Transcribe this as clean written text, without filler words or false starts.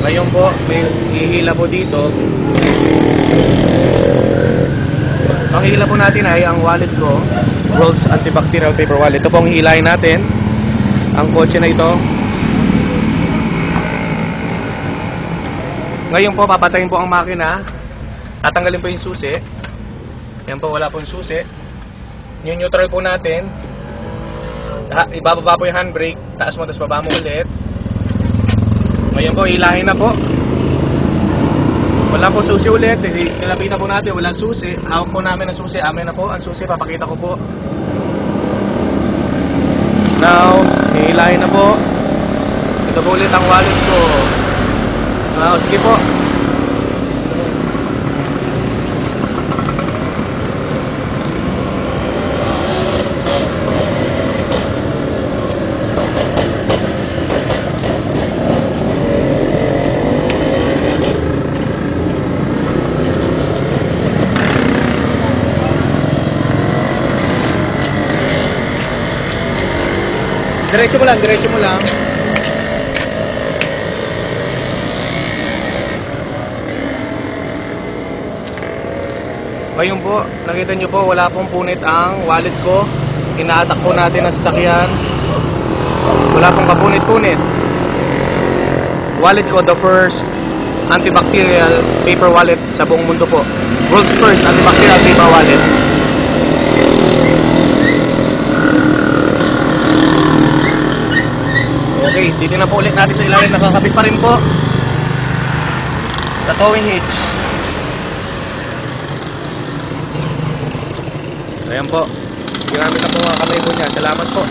Ngayon po, may hihila po dito. Ang hihila po natin ay ang wallet ko, Rolls Antibacterial Paper Wallet. Ito po ang hihilahin natin, ang kotse na ito. Ngayon po, papatayin po ang makina. Tatanggalin po yung susi. Yan po, wala po yung susi. Yung neutral po natin. Ibababa po yung handbrake. Taas mo, tapos baba mo ulit. Ngayon po, hilahin na po. Wala po susi ulit. Nilapitan po natin, wala susi. Hawak po namin ang susi. Amin na po ang susi. Papakita ko po. Now, hilahin na po. Ito po ulit ang wallet ko. Now, sige po. Diretso mo lang, diretso mo lang. Ngayon po, nakita nyo po, wala pong punit ang wallet ko. Inaatak po natin ang sasakyan. Wala pong kapunit-punit. Wallet ko, the first antibacterial paper wallet sa buong mundo po. World's first antibacterial paper wallet. Okay, dito na po ulit natin sa ilalim. Nakakabit pa rin po sa towing hitch. Ayan po. Ginamit na po mga kamay po niya. Salamat po.